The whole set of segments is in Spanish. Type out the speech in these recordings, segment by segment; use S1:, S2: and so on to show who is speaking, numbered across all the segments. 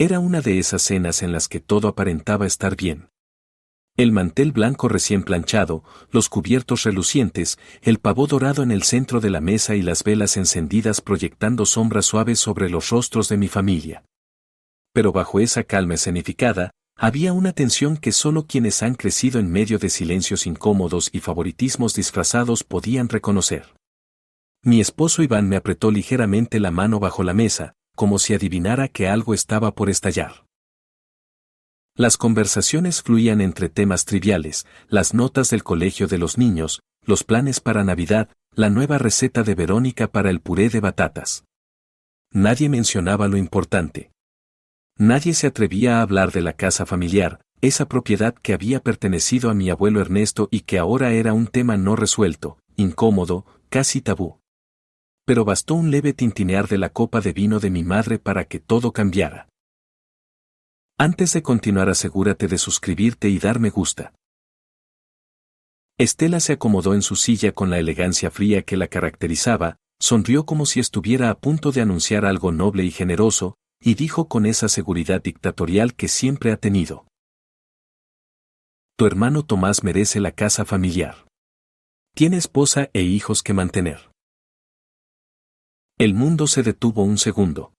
S1: Era una de esas cenas en las que todo aparentaba estar bien. El mantel blanco recién planchado, los cubiertos relucientes, el pavó dorado en el centro de la mesa y las velas encendidas proyectando sombras suaves sobre los rostros de mi familia. Pero bajo esa calma escenificada, había una tensión que solo quienes han crecido en medio de silencios incómodos y favoritismos disfrazados podían reconocer. Mi esposo Iván me apretó ligeramente la mano bajo la mesa, como si adivinara que algo estaba por estallar. Las conversaciones fluían entre temas triviales, las notas del colegio de los niños, los planes para Navidad, la nueva receta de Verónica para el puré de batatas. Nadie mencionaba lo importante. Nadie se atrevía a hablar de la casa familiar, esa propiedad que había pertenecido a mi abuelo Ernesto y que ahora era un tema no resuelto, incómodo, casi tabú. Pero bastó un leve tintinear de la copa de vino de mi madre para que todo cambiara. Antes de continuar, asegúrate de suscribirte y dar me gusta. Estela se acomodó en su silla con la elegancia fría que la caracterizaba, sonrió como si estuviera a punto de anunciar algo noble y generoso, y dijo con esa seguridad dictatorial que siempre ha tenido: Tu hermano Tomás merece la casa familiar. Tiene esposa e hijos que mantener. El mundo se detuvo un segundo.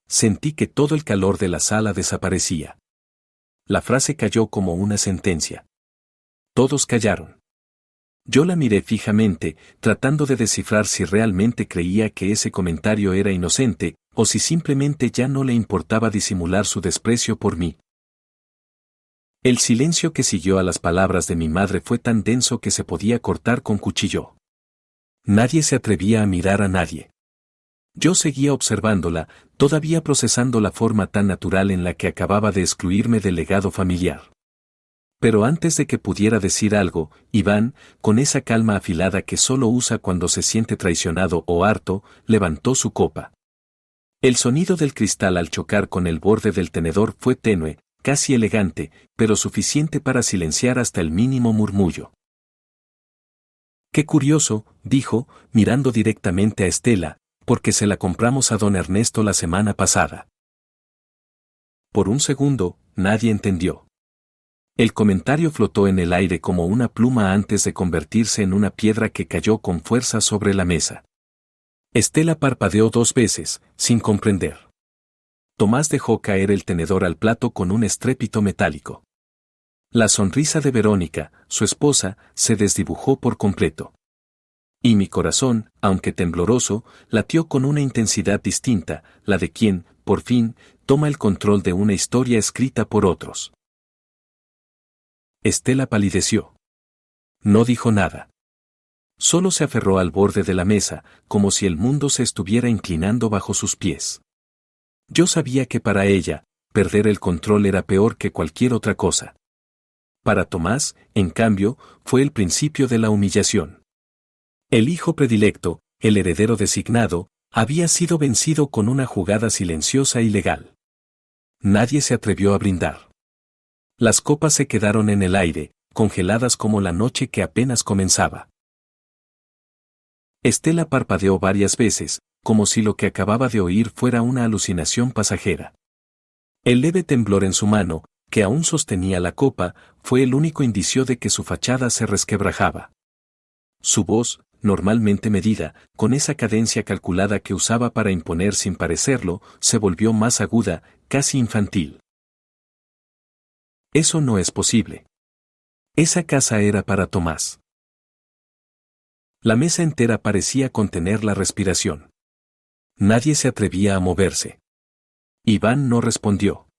S1: Sentí que todo el calor de la sala desaparecía. La frase cayó como una sentencia. Todos callaron. Yo la miré fijamente, tratando de descifrar si realmente creía que ese comentario era inocente, o si simplemente ya no le importaba disimular su desprecio por mí. El silencio que siguió a las palabras de mi madre fue tan denso que se podía cortar con cuchillo. Nadie se atrevía a mirar a nadie. Yo seguía observándola, todavía procesando la forma tan natural en la que acababa de excluirme del legado familiar. Pero antes de que pudiera decir algo, Iván, con esa calma afilada que solo usa cuando se siente traicionado o harto, levantó su copa. El sonido del cristal al chocar con el borde del tenedor fue tenue, casi elegante, pero suficiente para silenciar hasta el mínimo murmullo. Qué curioso, dijo, mirando directamente a Estela, porque se la compramos a don Ernesto la semana pasada. Por un segundo, nadie entendió. El comentario flotó en el aire como una pluma antes de convertirse en una piedra que cayó con fuerza sobre la mesa. Estela parpadeó 2 veces, sin comprender. Tomás dejó caer el tenedor al plato con un estrépito metálico. La sonrisa de Verónica, su esposa, se desdibujó por completo. Y mi corazón, aunque tembloroso, latió con una intensidad distinta, la de quien, por fin, toma el control de una historia escrita por otros. Estela palideció. No dijo nada. Solo se aferró al borde de la mesa, como si el mundo se estuviera inclinando bajo sus pies. Yo sabía que para ella, perder el control era peor que cualquier otra cosa. Para Tomás, en cambio, fue el principio de la humillación. El hijo predilecto, el heredero designado, había sido vencido con una jugada silenciosa y legal. Nadie se atrevió a brindar. Las copas se quedaron en el aire, congeladas como la noche que apenas comenzaba. Estela parpadeó varias veces, como si lo que acababa de oír fuera una alucinación pasajera. El leve temblor en su mano, que aún sostenía la copa, fue el único indicio de que su fachada se resquebrajaba. Su voz, normalmente medida, con esa cadencia calculada que usaba para imponer sin parecerlo, se volvió más aguda, casi infantil. Eso no es posible. Esa casa era para Tomás. La mesa entera parecía contener la respiración. Nadie se atrevía a moverse. Iván no respondió.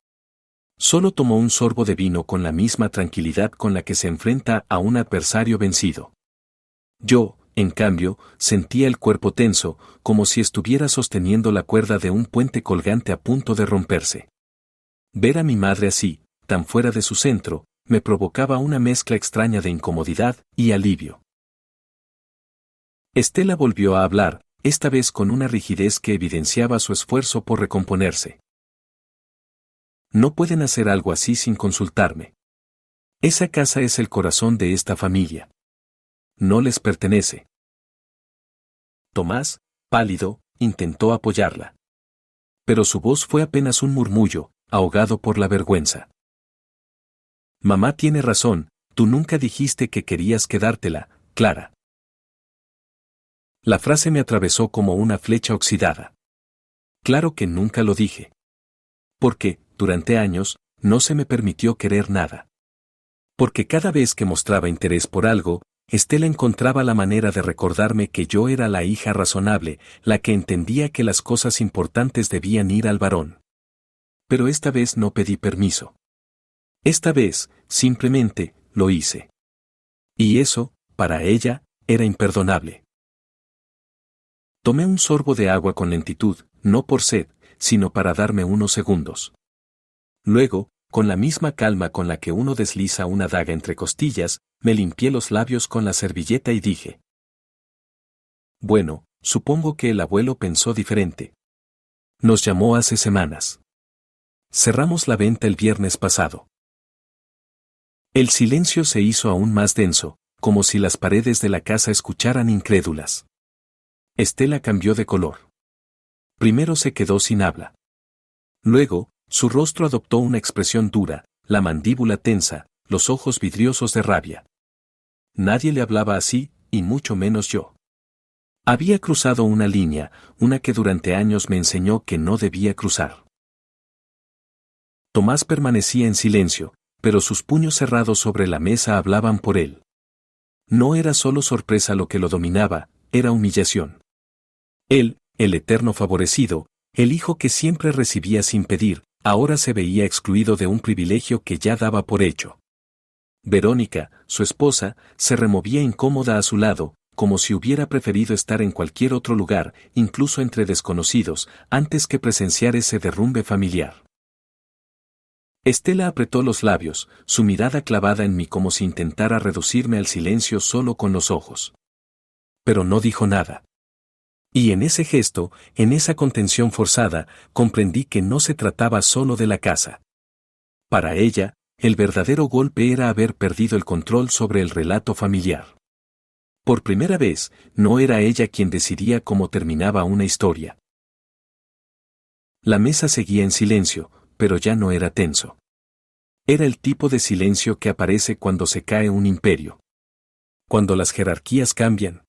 S1: Solo tomó un sorbo de vino con la misma tranquilidad con la que se enfrenta a un adversario vencido. Yo, en cambio, sentía el cuerpo tenso, como si estuviera sosteniendo la cuerda de un puente colgante a punto de romperse. Ver a mi madre así, tan fuera de su centro, me provocaba una mezcla extraña de incomodidad y alivio. Estela volvió a hablar, esta vez con una rigidez que evidenciaba su esfuerzo por recomponerse. No pueden hacer algo así sin consultarme. Esa casa es el corazón de esta familia. No les pertenece. Tomás, pálido, intentó apoyarla. Pero su voz fue apenas un murmullo, ahogado por la vergüenza. Mamá tiene razón, tú nunca dijiste que querías quedártela, Clara. La frase me atravesó como una flecha oxidada. Claro que nunca lo dije. Porque, durante años, no se me permitió querer nada. Porque cada vez que mostraba interés por algo, Estela encontraba la manera de recordarme que yo era la hija razonable, la que entendía que las cosas importantes debían ir al varón. Pero esta vez no pedí permiso. Esta vez, simplemente, lo hice. Y eso, para ella, era imperdonable. Tomé un sorbo de agua con lentitud, no por sed, sino para darme unos segundos. Luego, con la misma calma con la que uno desliza una daga entre costillas, me limpié los labios con la servilleta y dije: bueno, supongo que el abuelo pensó diferente. Nos llamó hace semanas. Cerramos la venta el viernes pasado. El silencio se hizo aún más denso, como si las paredes de la casa escucharan incrédulas. Estela cambió de color. Primero se quedó sin habla. Luego, su rostro adoptó una expresión dura, la mandíbula tensa, los ojos vidriosos de rabia. Nadie le hablaba así, y mucho menos yo. Había cruzado una línea, una que durante años me enseñó que no debía cruzar. Tomás permanecía en silencio, pero sus puños cerrados sobre la mesa hablaban por él. No era solo sorpresa lo que lo dominaba, era humillación. Él, el eterno favorecido, el hijo que siempre recibía sin pedir, ahora se veía excluido de un privilegio que ya daba por hecho. Verónica, su esposa, se removía incómoda a su lado, como si hubiera preferido estar en cualquier otro lugar, incluso entre desconocidos, antes que presenciar ese derrumbe familiar. Estela apretó los labios, su mirada clavada en mí como si intentara reducirme al silencio solo con los ojos. Pero no dijo nada. Y en ese gesto, en esa contención forzada, comprendí que no se trataba solo de la casa. Para ella, el verdadero golpe era haber perdido el control sobre el relato familiar. Por primera vez, no era ella quien decidía cómo terminaba una historia. La mesa seguía en silencio, pero ya no era tenso. Era el tipo de silencio que aparece cuando se cae un imperio. Cuando las jerarquías cambian.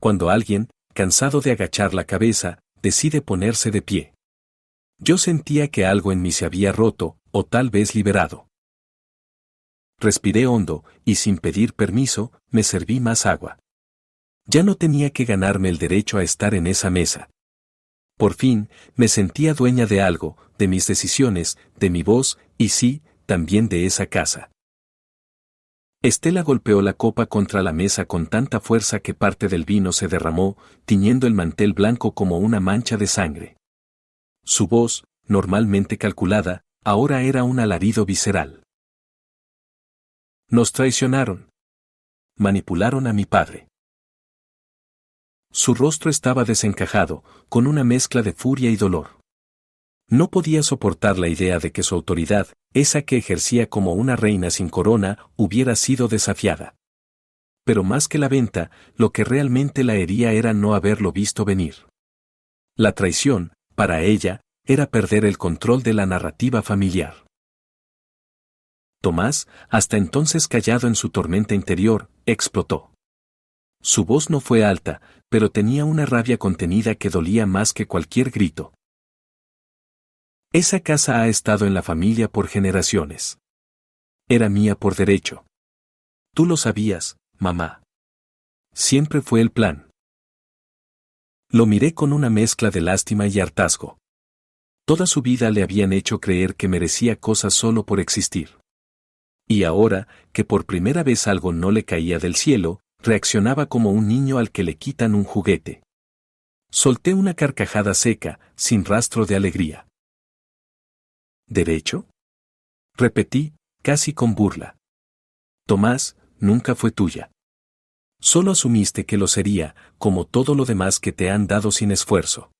S1: Cuando alguien, cansado de agachar la cabeza, decide ponerse de pie. Yo sentía que algo en mí se había roto, o tal vez liberado. Respiré hondo, y sin pedir permiso, me serví más agua. Ya no tenía que ganarme el derecho a estar en esa mesa. Por fin, me sentía dueña de algo, de mis decisiones, de mi voz, y sí, también de esa casa. Estela golpeó la copa contra la mesa con tanta fuerza que parte del vino se derramó, tiñendo el mantel blanco como una mancha de sangre. Su voz, normalmente calculada, ahora era un alarido visceral. Nos traicionaron. Manipularon a mi padre. Su rostro estaba desencajado, con una mezcla de furia y dolor. No podía soportar la idea de que su autoridad, esa que ejercía como una reina sin corona, hubiera sido desafiada. Pero más que la venta, lo que realmente la hería era no haberlo visto venir. La traición, para ella, era perder el control de la narrativa familiar. Tomás, hasta entonces callado en su tormenta interior, explotó. Su voz no fue alta, pero tenía una rabia contenida que dolía más que cualquier grito. Esa casa ha estado en la familia por generaciones. Era mía por derecho. Tú lo sabías, mamá. Siempre fue el plan. Lo miré con una mezcla de lástima y hartazgo. Toda su vida le habían hecho creer que merecía cosas solo por existir. Y ahora, que por primera vez algo no le caía del cielo, reaccionaba como un niño al que le quitan un juguete. Solté una carcajada seca, sin rastro de alegría. ¿Derecho? Repetí, casi con burla. Tomás, nunca fue tuya. Solo asumiste que lo sería, como todo lo demás que te han dado sin esfuerzo.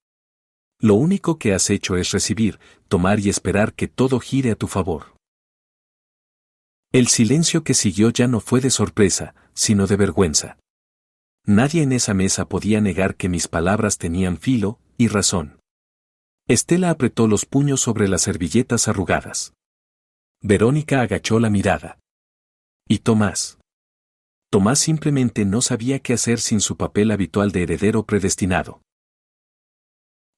S1: Lo único que has hecho es recibir, tomar y esperar que todo gire a tu favor. El silencio que siguió ya no fue de sorpresa, sino de vergüenza. Nadie en esa mesa podía negar que mis palabras tenían filo y razón. Estela apretó los puños sobre las servilletas arrugadas. Verónica agachó la mirada. ¿Y Tomás? Tomás simplemente no sabía qué hacer sin su papel habitual de heredero predestinado.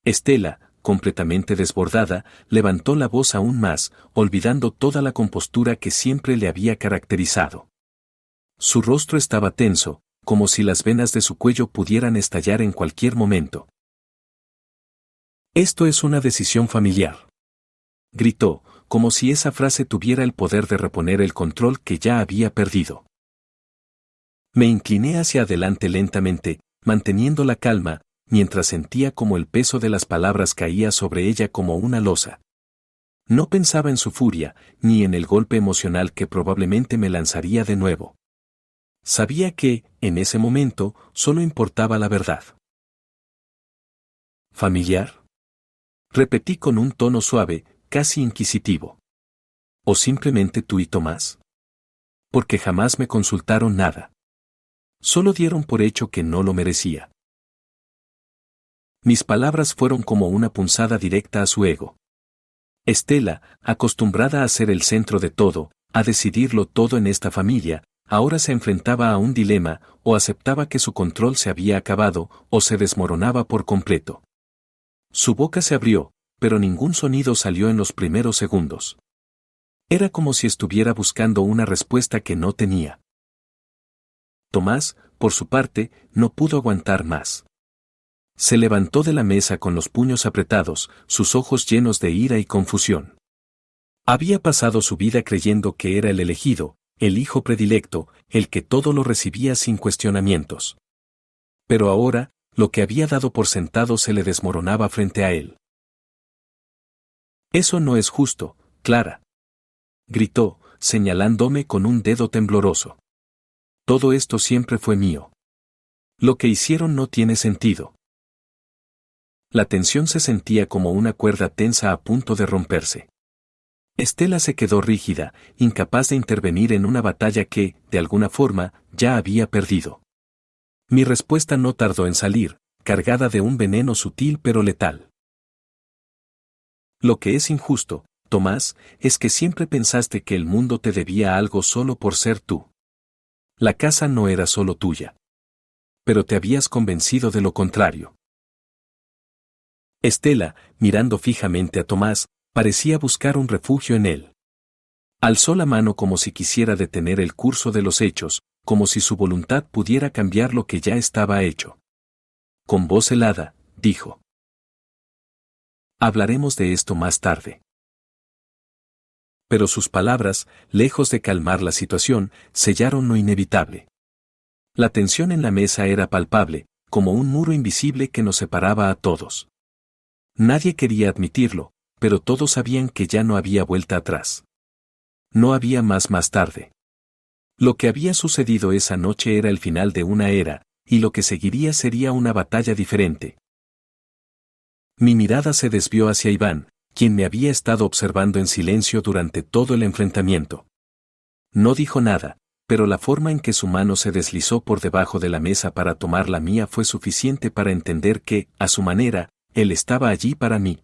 S1: Estela, completamente desbordada, levantó la voz aún más, olvidando toda la compostura que siempre le había caracterizado. Su rostro estaba tenso, como si las venas de su cuello pudieran estallar en cualquier momento. «Esto es una decisión familiar», gritó, como si esa frase tuviera el poder de reponer el control que ya había perdido. Me incliné hacia adelante lentamente, manteniendo la calma, mientras sentía como el peso de las palabras caía sobre ella como una losa. No pensaba en su furia, ni en el golpe emocional que probablemente me lanzaría de nuevo. Sabía que, en ese momento, solo importaba la verdad. ¿Familiar?, repetí con un tono suave, casi inquisitivo. ¿O simplemente tú y Tomás? Porque jamás me consultaron nada. Solo dieron por hecho que no lo merecía. Mis palabras fueron como una punzada directa a su ego. Estela, acostumbrada a ser el centro de todo, a decidirlo todo en esta familia, ahora se enfrentaba a un dilema: o aceptaba que su control se había acabado, o se desmoronaba por completo. Su boca se abrió, pero ningún sonido salió en los primeros segundos. Era como si estuviera buscando una respuesta que no tenía. Tomás, por su parte, no pudo aguantar más. Se levantó de la mesa con los puños apretados, sus ojos llenos de ira y confusión. Había pasado su vida creyendo que era el elegido, el hijo predilecto, el que todo lo recibía sin cuestionamientos. Pero ahora, lo que había dado por sentado se le desmoronaba frente a él. «Eso no es justo, Clara», gritó, señalándome con un dedo tembloroso. «Todo esto siempre fue mío. Lo que hicieron no tiene sentido». La tensión se sentía como una cuerda tensa a punto de romperse. Estela se quedó rígida, incapaz de intervenir en una batalla que, de alguna forma, ya había perdido. Mi respuesta no tardó en salir, cargada de un veneno sutil pero letal. «Lo que es injusto, Tomás, es que siempre pensaste que el mundo te debía algo solo por ser tú. La casa no era solo tuya. Pero te habías convencido de lo contrario». Estela, mirando fijamente a Tomás, parecía buscar un refugio en él. Alzó la mano como si quisiera detener el curso de los hechos, como si su voluntad pudiera cambiar lo que ya estaba hecho. Con voz helada, dijo: «Hablaremos de esto más tarde». Pero sus palabras, lejos de calmar la situación, sellaron lo inevitable. La tensión en la mesa era palpable, como un muro invisible que nos separaba a todos. Nadie quería admitirlo, pero todos sabían que ya no había vuelta atrás. No había más tarde. Lo que había sucedido esa noche era el final de una era, y lo que seguiría sería una batalla diferente. Mi mirada se desvió hacia Iván, quien me había estado observando en silencio durante todo el enfrentamiento. No dijo nada, pero la forma en que su mano se deslizó por debajo de la mesa para tomar la mía fue suficiente para entender que, a su manera, él estaba allí para mí.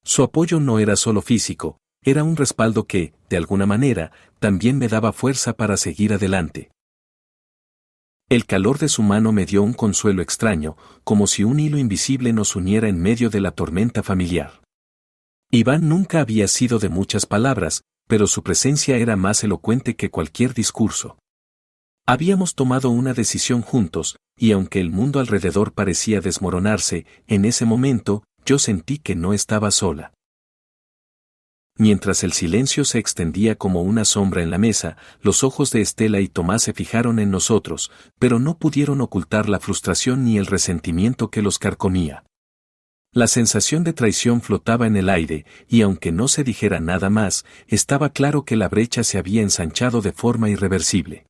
S1: Su apoyo no era solo físico, era un respaldo que, de alguna manera, también me daba fuerza para seguir adelante. El calor de su mano me dio un consuelo extraño, como si un hilo invisible nos uniera en medio de la tormenta familiar. Iván nunca había sido de muchas palabras, pero su presencia era más elocuente que cualquier discurso. Habíamos tomado una decisión juntos, y aunque el mundo alrededor parecía desmoronarse, en ese momento, yo sentí que no estaba sola. Mientras el silencio se extendía como una sombra en la mesa, los ojos de Estela y Tomás se fijaron en nosotros, pero no pudieron ocultar la frustración ni el resentimiento que los carcomía. La sensación de traición flotaba en el aire, y aunque no se dijera nada más, estaba claro que la brecha se había ensanchado de forma irreversible.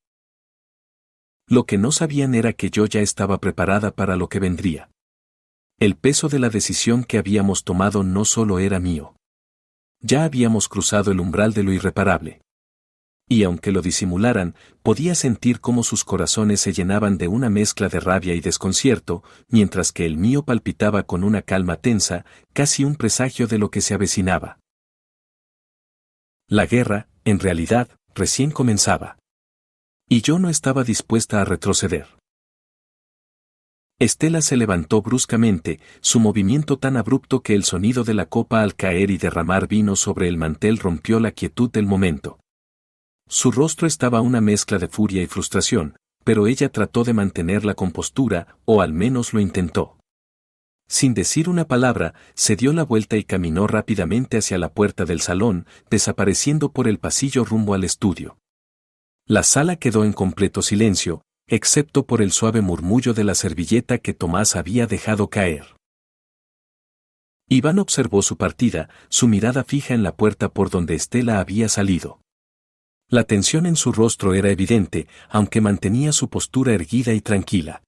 S1: Lo que no sabían era que yo ya estaba preparada para lo que vendría. El peso de la decisión que habíamos tomado no solo era mío. Ya habíamos cruzado el umbral de lo irreparable. Y aunque lo disimularan, podía sentir cómo sus corazones se llenaban de una mezcla de rabia y desconcierto, mientras que el mío palpitaba con una calma tensa, casi un presagio de lo que se avecinaba. La guerra, en realidad, recién comenzaba. Y yo no estaba dispuesta a retroceder. Estela se levantó bruscamente, su movimiento tan abrupto que el sonido de la copa al caer y derramar vino sobre el mantel rompió la quietud del momento. Su rostro estaba una mezcla de furia y frustración, pero ella trató de mantener la compostura, o al menos lo intentó. Sin decir una palabra, se dio la vuelta y caminó rápidamente hacia la puerta del salón, desapareciendo por el pasillo rumbo al estudio. La sala quedó en completo silencio, excepto por el suave murmullo de la servilleta que Tomás había dejado caer. Iván observó su partida, su mirada fija en la puerta por donde Estela había salido. La tensión en su rostro era evidente, aunque mantenía su postura erguida y tranquila.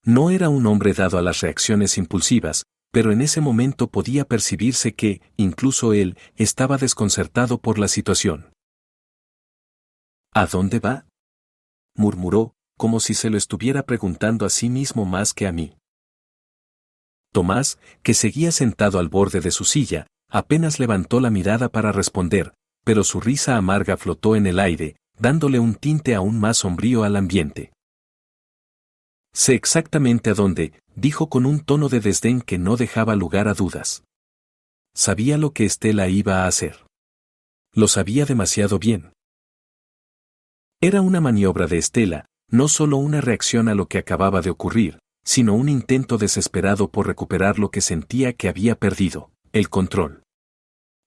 S1: No era un hombre dado a las reacciones impulsivas, pero en ese momento podía percibirse que, incluso él, estaba desconcertado por la situación. ¿A dónde va?, murmuró, como si se lo estuviera preguntando a sí mismo más que a mí. Tomás, que seguía sentado al borde de su silla, apenas levantó la mirada para responder, pero su risa amarga flotó en el aire, dándole un tinte aún más sombrío al ambiente. Sé exactamente a dónde, dijo con un tono de desdén que no dejaba lugar a dudas. Sabía lo que Estela iba a hacer. Lo sabía demasiado bien. Era una maniobra de Estela, no solo una reacción a lo que acababa de ocurrir, sino un intento desesperado por recuperar lo que sentía que había perdido, el control.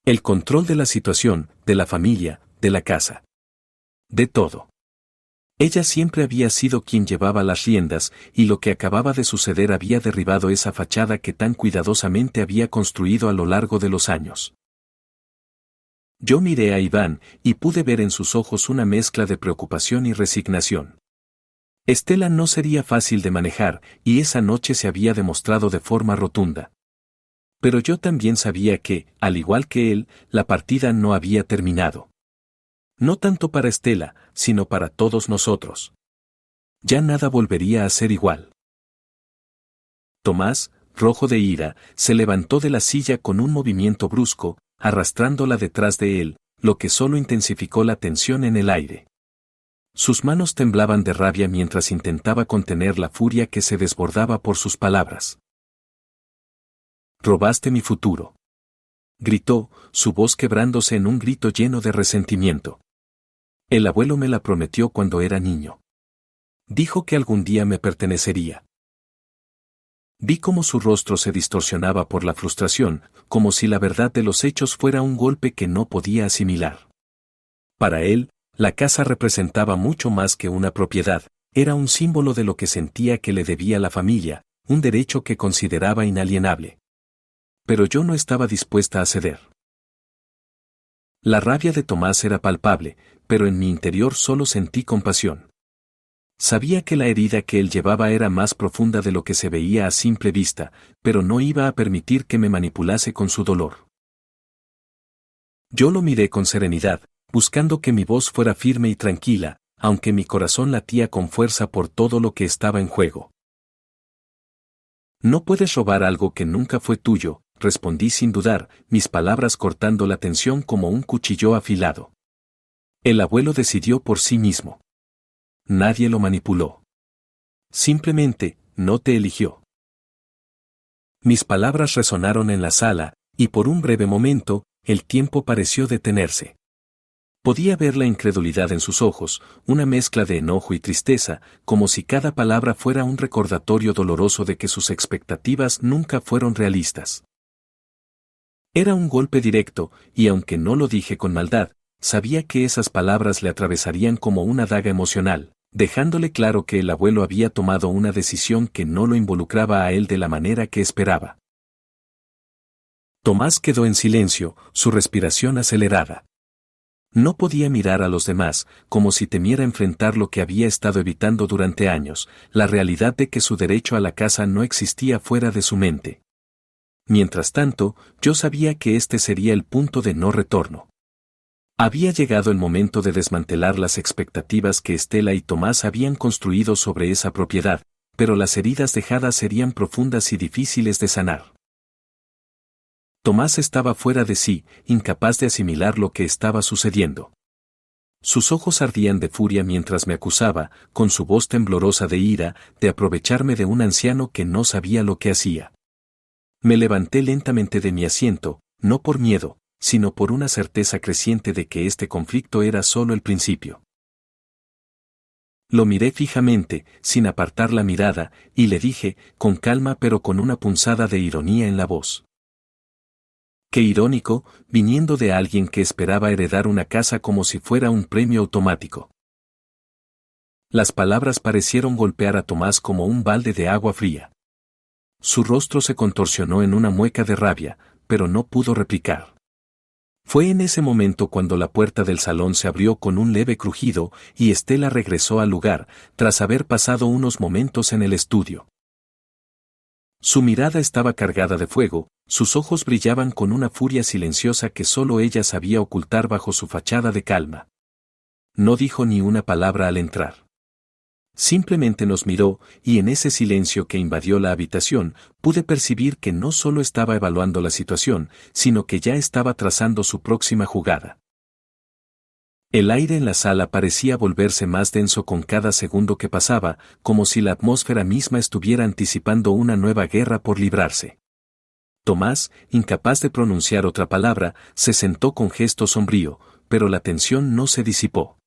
S1: El control de la situación, de la familia, de la casa. De todo. Ella siempre había sido quien llevaba las riendas, y lo que acababa de suceder había derribado esa fachada que tan cuidadosamente había construido a lo largo de los años. Yo miré a Iván, y pude ver en sus ojos una mezcla de preocupación y resignación. Estela no sería fácil de manejar, y esa noche se había demostrado de forma rotunda. Pero yo también sabía que, al igual que él, la partida no había terminado. No tanto para Estela, sino para todos nosotros. Ya nada volvería a ser igual. Tomás, rojo de ira, se levantó de la silla con un movimiento brusco, arrastrándola detrás de él, lo que solo intensificó la tensión en el aire. Sus manos temblaban de rabia mientras intentaba contener la furia que se desbordaba por sus palabras. «Robaste mi futuro», gritó, su voz quebrándose en un grito lleno de resentimiento. «El abuelo me la prometió cuando era niño. Dijo que algún día me pertenecería». Vi cómo su rostro se distorsionaba por la frustración, como si la verdad de los hechos fuera un golpe que no podía asimilar. Para él, la casa representaba mucho más que una propiedad, era un símbolo de lo que sentía que le debía la familia, un derecho que consideraba inalienable. Pero yo no estaba dispuesta a ceder. La rabia de Tomás era palpable, pero en mi interior solo sentí compasión. Sabía que la herida que él llevaba era más profunda de lo que se veía a simple vista, pero no iba a permitir que me manipulase con su dolor. Yo lo miré con serenidad, buscando que mi voz fuera firme y tranquila, aunque mi corazón latía con fuerza por todo lo que estaba en juego. No puedes robar algo que nunca fue tuyo, respondí sin dudar, mis palabras cortando la tensión como un cuchillo afilado. El abuelo decidió por sí mismo. Nadie lo manipuló. Simplemente, no te eligió. Mis palabras resonaron en la sala, y por un breve momento, el tiempo pareció detenerse. Podía ver la incredulidad en sus ojos, una mezcla de enojo y tristeza, como si cada palabra fuera un recordatorio doloroso de que sus expectativas nunca fueron realistas. Era un golpe directo, y aunque no lo dije con maldad, sabía que esas palabras le atravesarían como una daga emocional, dejándole claro que el abuelo había tomado una decisión que no lo involucraba a él de la manera que esperaba. Tomás quedó en silencio, su respiración acelerada. No podía mirar a los demás, como si temiera enfrentar lo que había estado evitando durante años, la realidad de que su derecho a la casa no existía fuera de su mente. Mientras tanto, yo sabía que este sería el punto de no retorno. Había llegado el momento de desmantelar las expectativas que Estela y Tomás habían construido sobre esa propiedad, pero las heridas dejadas serían profundas y difíciles de sanar. Tomás estaba fuera de sí, incapaz de asimilar lo que estaba sucediendo. Sus ojos ardían de furia mientras me acusaba, con su voz temblorosa de ira, de aprovecharme de un anciano que no sabía lo que hacía. Me levanté lentamente de mi asiento, no por miedo, sino por una certeza creciente de que este conflicto era solo el principio. Lo miré fijamente, sin apartar la mirada, y le dije, con calma pero con una punzada de ironía en la voz. Qué irónico, viniendo de alguien que esperaba heredar una casa como si fuera un premio automático. Las palabras parecieron golpear a Tomás como un balde de agua fría. Su rostro se contorsionó en una mueca de rabia, pero no pudo replicar. Fue en ese momento cuando la puerta del salón se abrió con un leve crujido y Estela regresó al lugar, tras haber pasado unos momentos en el estudio. Su mirada estaba cargada de fuego, sus ojos brillaban con una furia silenciosa que solo ella sabía ocultar bajo su fachada de calma. No dijo ni una palabra al entrar. Simplemente nos miró, y en ese silencio que invadió la habitación, pude percibir que no solo estaba evaluando la situación, sino que ya estaba trazando su próxima jugada. El aire en la sala parecía volverse más denso con cada segundo que pasaba, como si la atmósfera misma estuviera anticipando una nueva guerra por librarse. Tomás, incapaz de pronunciar otra palabra, se sentó con gesto sombrío, pero la tensión no se disipó.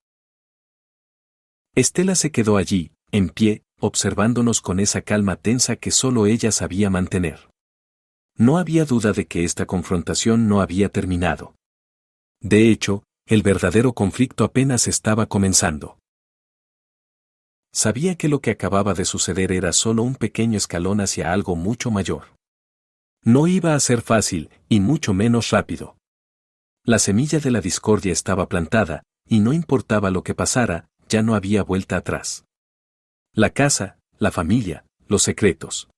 S1: Estela se quedó allí, en pie, observándonos con esa calma tensa que solo ella sabía mantener. No había duda de que esta confrontación no había terminado. De hecho, el verdadero conflicto apenas estaba comenzando. Sabía que lo que acababa de suceder era solo un pequeño escalón hacia algo mucho mayor. No iba a ser fácil, y mucho menos rápido. La semilla de la discordia estaba plantada, y no importaba lo que pasara, ya no había vuelta atrás. La casa, la familia, los secretos.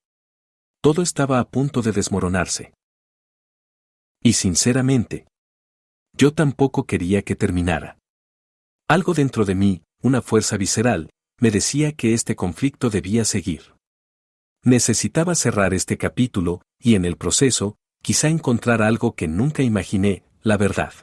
S1: Todo estaba a punto de desmoronarse. Y sinceramente, yo tampoco quería que terminara. Algo dentro de mí, una fuerza visceral, me decía que este conflicto debía seguir. Necesitaba cerrar este capítulo, y en el proceso, quizá encontrar algo que nunca imaginé, la verdad.